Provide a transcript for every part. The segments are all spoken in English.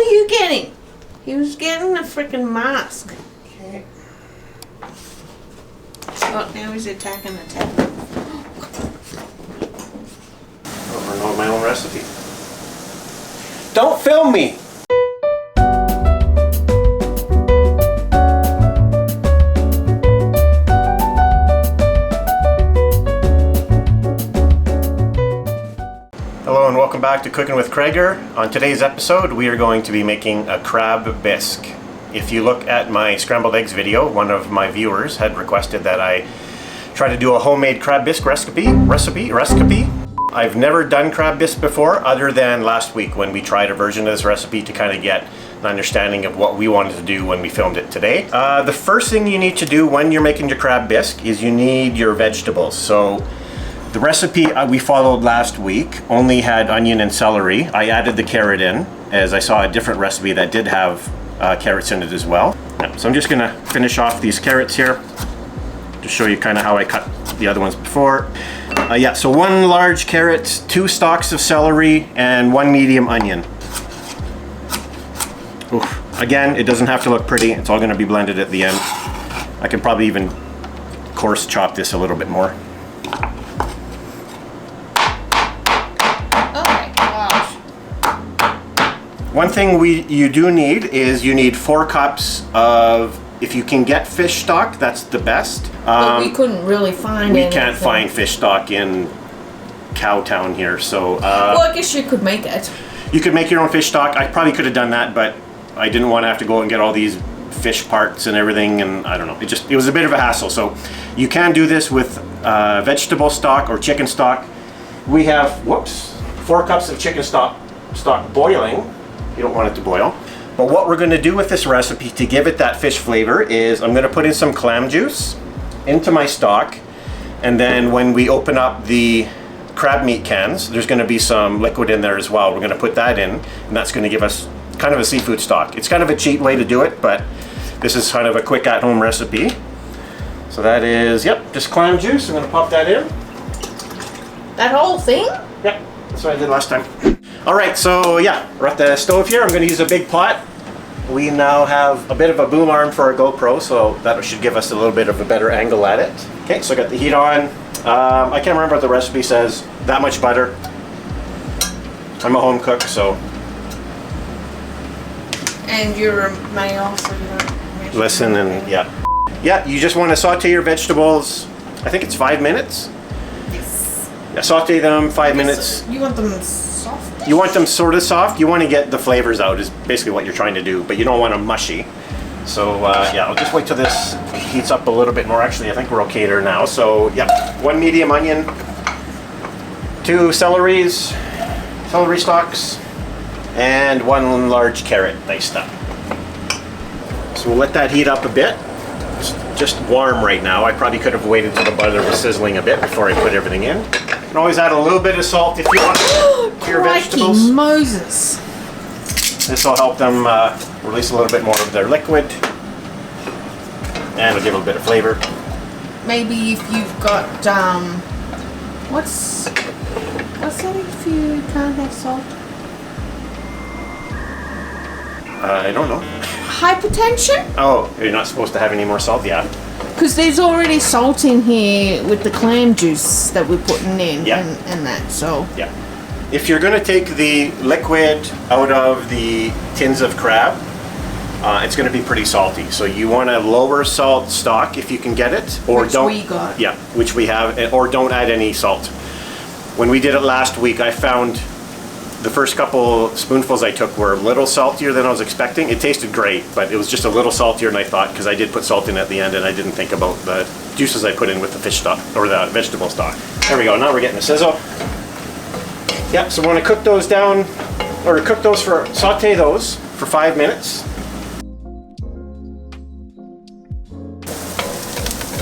you getting? He was getting a freaking mask. Okay. Oh, now he's attacking the tap. I know my own recipe. Don't film me! Hello and welcome back to Cooking with Kragger. On today's episode we are going to be making a crab bisque. If you look at my scrambled eggs video, one of my viewers had requested that I try to do a homemade crab bisque recipe. I've never done crab bisque before other than last week when we tried a version of this recipe to kind of get an understanding of what we wanted to do when we filmed it today. The first thing you need to do when you're making your crab bisque is you need your vegetables. So the recipe we followed last week only had onion and celery. I added the carrot in as I saw a different recipe that did have carrots in it as well. So I'm just gonna finish off these carrots here to show you kind of how I cut the other ones before. So 1 large carrot, 2 stalks of celery, and 1 medium onion. Oof. Again, it doesn't have to look pretty. It's all gonna be blended at the end. I can probably even coarse chop this a little bit more. One thing you do need is you need 4 cups of, if you can get fish stock, that's the best. But we couldn't really find We anything. can't find fish stock in Cowtown here, so... well, I guess you could make it. You could make your own fish stock. I probably could have done that, but I didn't want to have to go and get all these fish parts and everything, and I don't know. It was a bit of a hassle, so you can do this with vegetable stock or chicken stock. We have, 4 cups of chicken stock boiling. You don't want it to boil. But what we're going to do with this recipe to give it that fish flavor is I'm going to put in some clam juice into my stock, and then when we open up the crab meat cans, there's going to be some liquid in there as well. We're going to put that in, and that's going to give us kind of a seafood stock. It's kind of a cheap way to do it, but this is kind of a quick at-home recipe. So that is, just clam juice. I'm going to pop that in. That whole thing? Yep, that's what I did last time. Alright, so we're at the stove here. I'm going to use a big pot. We now have a bit of a boom arm for our GoPro, so that should give us a little bit of a better angle at it. Okay, so I got the heat on. I can't remember what the recipe says. That much butter. I'm a home cook, so... And you're a male, so you don't... Listen and yeah, you just want to saute your vegetables. I think it's 5 minutes. Yes. Yeah, saute them 5 minutes. You want them soft? You want them sort of soft. You want to get the flavors out is basically what you're trying to do, but you don't want them mushy. So I'll just wait till this heats up a little bit more. Actually, I think we're okay there now. So 1 medium onion, 2 celery stalks, and 1 large carrot diced up. So we'll let that heat up a bit. It's just warm right now. I probably could have waited till the butter was sizzling a bit before I put everything in. You can always add a little bit of salt if you want to your vegetables. Moses. This will help them release a little bit more of their liquid, and it'll give a bit of flavor. Maybe if you've got what's that if you can't have salt? I don't know. Hypertension? Oh, you're not supposed to have any more salt? Yeah. Because there's already salt in here with the clam juice that we're putting in and that, so... Yeah. If you're going to take the liquid out of the tins of crab, it's going to be pretty salty. So you want a lower salt stock if you can get it. Or don't, we got. Yeah, which we have, or don't add any salt. When we did it last week, I found the first couple spoonfuls I took were a little saltier than I was expecting. It tasted great, but it was just a little saltier than I thought, because I did put salt in at the end and I didn't think about the juices I put in with the fish stock, or the vegetable stock. There we go, now we're getting the sizzle. So we want to cook those down, or saute those for 5 minutes.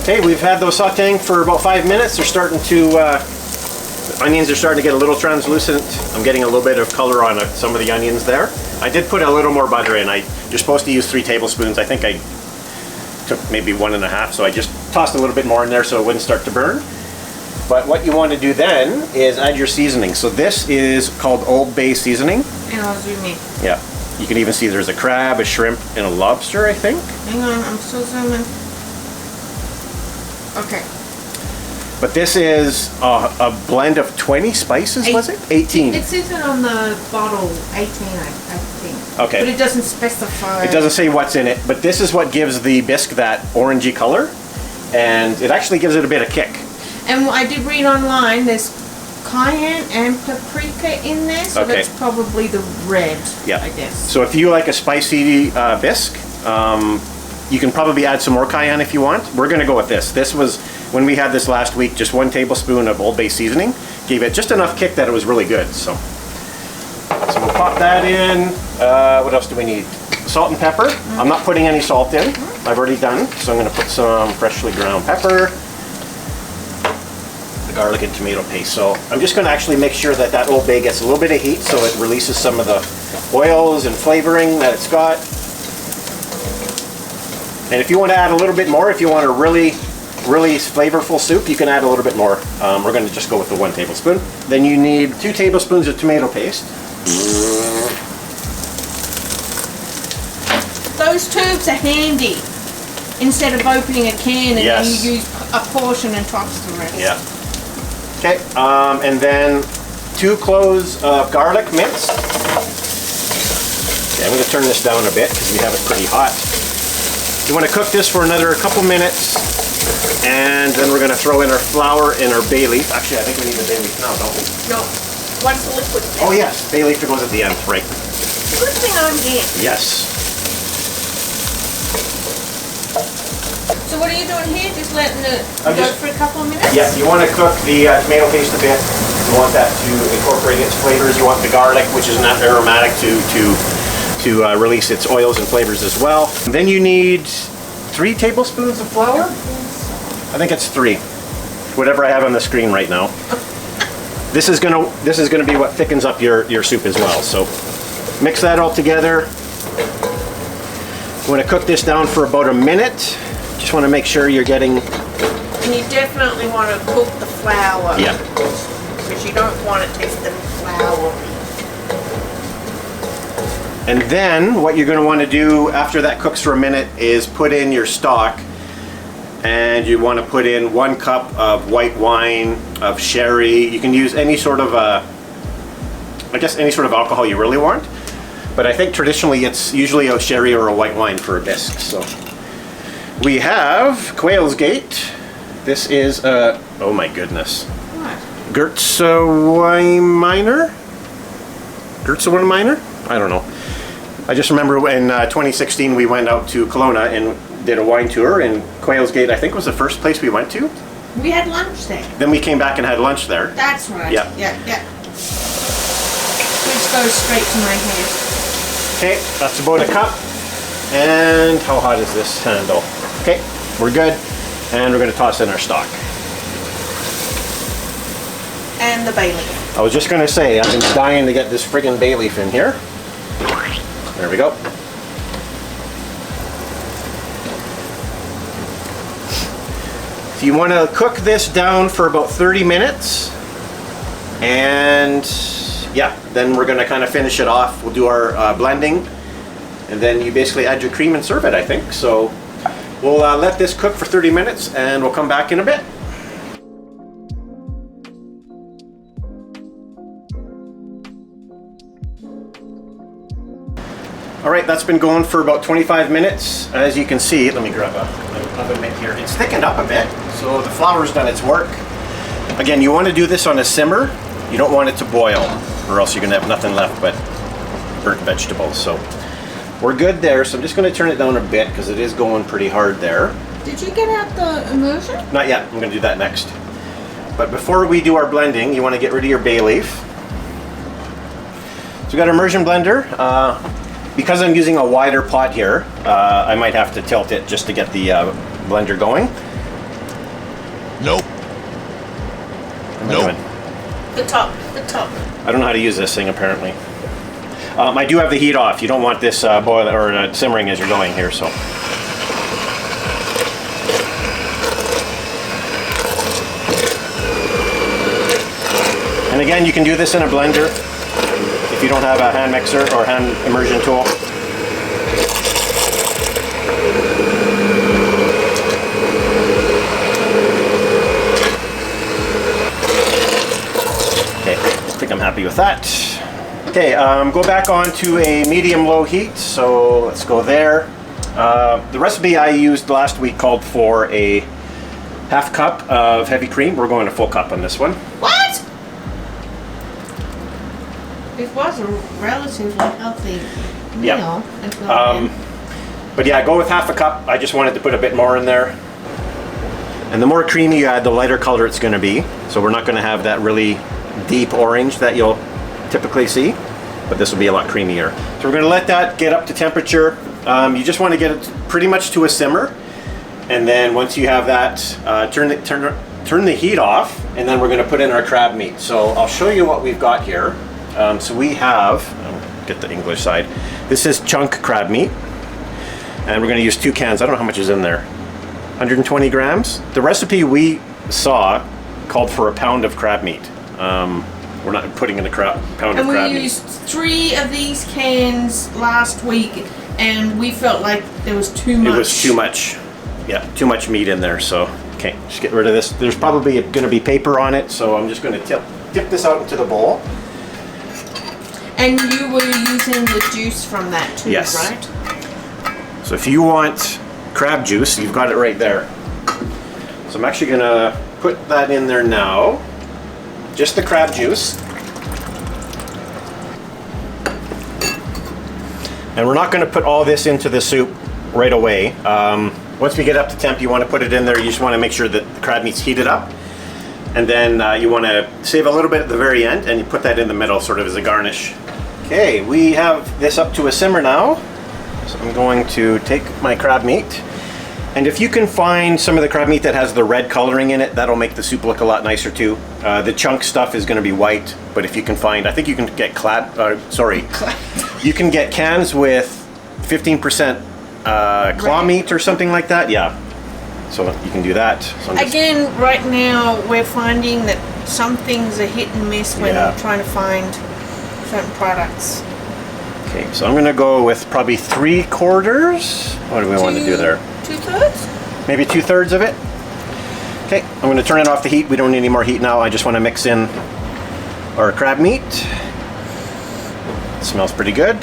Okay, we've had those sauteing for about 5 minutes. They're starting to, the onions are starting to get a little translucent. I'm getting a little bit of color on some of the onions there. I did put a little more butter in. You're supposed to use 3 tablespoons. I think I took maybe 1.5, so I just tossed a little bit more in there so it wouldn't start to burn. But what you want to do then is add your seasoning. So this is called Old Bay seasoning. And what do you mean? Yeah. You can even see there's a crab, a shrimp, and a lobster, I think. Hang on, I'm still zooming. Okay. But this is a blend of 20 spices, was it? 18. It says it on the bottle, 18, I think. Okay. But it doesn't specify. It doesn't say what's in it, but this is what gives the bisque that orangey color, and it actually gives it a bit of kick. And I did read online, there's cayenne and paprika in there, so Okay. that's probably the red, Yeah. I guess. So if you like a spicy bisque, you can probably add some more cayenne if you want. We're gonna go with this. This was, when we had this last week, just 1 tablespoon of Old Bay seasoning. Gave it just enough kick that it was really good, so. So we'll pop that in. What else do we need? Salt and pepper. I'm not putting any salt in. I've already done, so I'm gonna put some freshly ground pepper. The garlic and tomato paste. So I'm just gonna actually make sure that that Old Bay gets a little bit of heat so it releases some of the oils and flavoring that it's got. And if you want to add a little bit more, if you want a really flavorful soup, you can add a little bit more. We're going to just go with the 1 tablespoon. Then you need 2 tablespoons of tomato paste. Those tubes are handy. Instead of opening a can and Yes. you use a portion and toss the rest. Yeah. Okay, and then 2 cloves of garlic minced. Okay, I'm going to turn this down a bit because we have it pretty hot. You want to cook this for another couple minutes, and then we're going to throw in our flour and our bay leaf. Actually, I think we need the bay leaf now, don't we? No. What's the liquid? Oh yes, bay leaf goes at the end, right? Good thing I'm here. Yes. So what are you doing here? Just letting it I'm go just- for a couple of minutes? Yes, you want to cook the tomato paste a bit. You want that to incorporate its flavors. You want the garlic, which is not aromatic, to release its oils and flavors as well. Then you need 3 tablespoons of flour. I think it's 3. Whatever I have on the screen right now. This is gonna be what thickens up your soup as well. So mix that all together. You want to cook this down for about a minute. Just want to make sure you're getting. And you definitely want to cook the flour. Yeah. Because you don't want it tasting floury. And then what you're going to want to do after that cooks for a minute is put in your stock, and you want to put in 1 cup of white wine, of sherry. You can use any sort of I guess any sort of alcohol you really want, but I think traditionally it's usually a sherry or a white wine for a bisque. So we have Quail's Gate. This is oh my goodness, What? Gewürztraminer? Gewürztraminer? I don't know. I just remember in 2016 we went out to Kelowna and did a wine tour, and Quail's Gate I think was the first place we went to. We had lunch there. Then we came back and had lunch there. That's right. Yeah. Yeah. Which goes straight to my head. Okay, that's about a cup. And how hot is this handle? Okay, we're good. And we're going to toss in our stock. And the bay leaf. I was just going to say, I've been dying to get this friggin' bay leaf in here. There we go. So you want to cook this down for about 30 minutes. And yeah, then we're going to kind of finish it off. We'll do our blending. And then you basically add your cream and serve it, I think. So we'll let this cook for 30 minutes and we'll come back in a bit. All right, that's been going for about 25 minutes. As you can see, let me grab an oven mitt here. It's thickened up a bit, so the flour's done its work. Again, you want to do this on a simmer. You don't want it to boil, or else you're gonna have nothing left but burnt vegetables. So we're good there, so I'm just gonna turn it down a bit because it is going pretty hard there. Did you get out the immersion? Not yet, I'm gonna do that next. But before we do our blending, you wanna get rid of your bay leaf. So we got our immersion blender. Because I'm using a wider pot here, I might have to tilt it just to get the blender going. Nope. What am I doing? The top. I don't know how to use this thing apparently. I do have the heat off. You don't want this boiling or simmering as you're going here, so. And again, you can do this in a blender. If if you don't have a hand mixer or hand immersion tool. Okay, I think I'm happy with that. Okay, go back on to a medium-low heat, so let's go there. The recipe I used last week called for a half cup of heavy cream. We're going a full cup on this one. What? It was a relatively healthy meal. Yeah. But yeah, go with half a cup. I just wanted to put a bit more in there. And the more creamy you add, the lighter color it's going to be. So we're not going to have that really deep orange that you'll typically see, but this will be a lot creamier. So we're going to let that get up to temperature. You just want to get it pretty much to a simmer, and then once you have that, turn the heat off, and then we're going to put in our crab meat. So I'll show you what we've got here. So we have, I'll get the English side. This is chunk crab meat, and we're going to use 2 cans. I don't know how much is in there. 120 grams. The recipe we saw called for a pound of crab meat. We're not putting in a pound of crab meat. And we used 3 of these cans last week, and we felt like there was too much. It was too much. Yeah, too much meat in there. So, okay, just get rid of this. There's probably going to be paper on it, so I'm just going to dip this out into the bowl. And you were using the juice from that too, yes. Right? So if you want crab juice, you've got it right there. So I'm actually going to put that in there now. Just the crab juice. And we're not going to put all this into the soup right away. Once we get up to temp, you want to put it in there. You just want to make sure that the crab meat's heated up. And then you want to save a little bit at the very end, and you put that in the middle sort of as a garnish. Okay, we have this up to a simmer now. So I'm going to take my crab meat. And if you can find some of the crab meat that has the red coloring in it, that'll make the soup look a lot nicer too. The chunk stuff is going to be white, but if you can find, I think you can get you can get cans with 15% claw meat or something like that. Yeah, so you can do that. So again, right now we're finding that some things are hit and miss when we're trying to find certain products. Okay, so I'm going to go with probably 3/4. What do we want to do there? 2/3? Maybe 2/3 of it. Okay, I'm going to turn it off the heat. We don't need any more heat now. I just want to mix in our crab meat. It smells pretty good.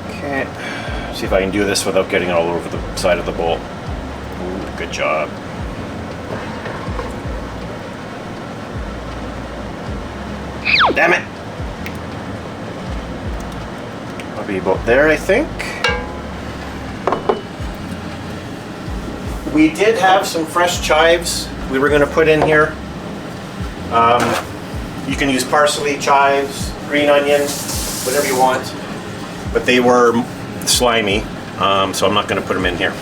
Okay, see if I can do this without getting it all over the side of the bowl. Ooh, good job. Damn it! I'll be about there, I think. We did have some fresh chives we were going to put in here. You can use parsley, chives, green onion, whatever you want. But they were slimy, so I'm not going to put them in here.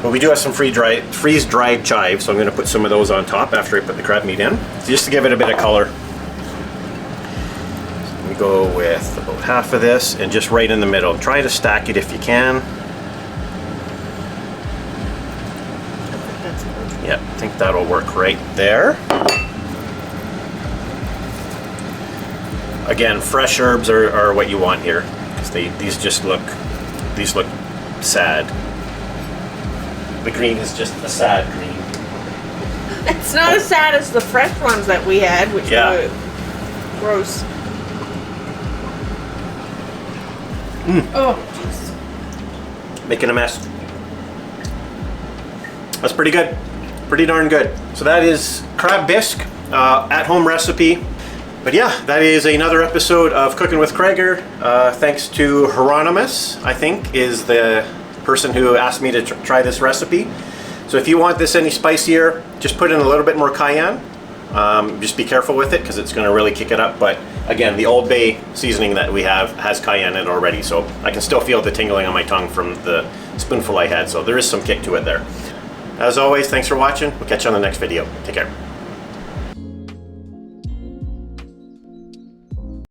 But we do have some freeze-dried chives, so I'm going to put some of those on top after I put the crab meat in, just to give it a bit of color. So we go with about half of this and just right in the middle. Try to stack it if you can. Yeah, I think that'll work right there. Again, fresh herbs are what you want here, because these look sad. The green is just a sad green. It's not as sad as the fresh ones that we had, which were gross. Oh, jeez. Making a mess. That's pretty good. Pretty darn good. So that is crab bisque, at-home recipe. But yeah, that is another episode of Cooking with Kragger. Thanks to Hieronymus, I think, is the person who asked me to try this recipe. So if you want this any spicier, just put in a little bit more cayenne. Just be careful with it, because it's going to really kick it up. But again, the Old Bay seasoning that we have has cayenne in it already, so I can still feel the tingling on my tongue from the spoonful I had. So there is some kick to it there. As always, thanks for watching. We'll catch you on the next video. Take care.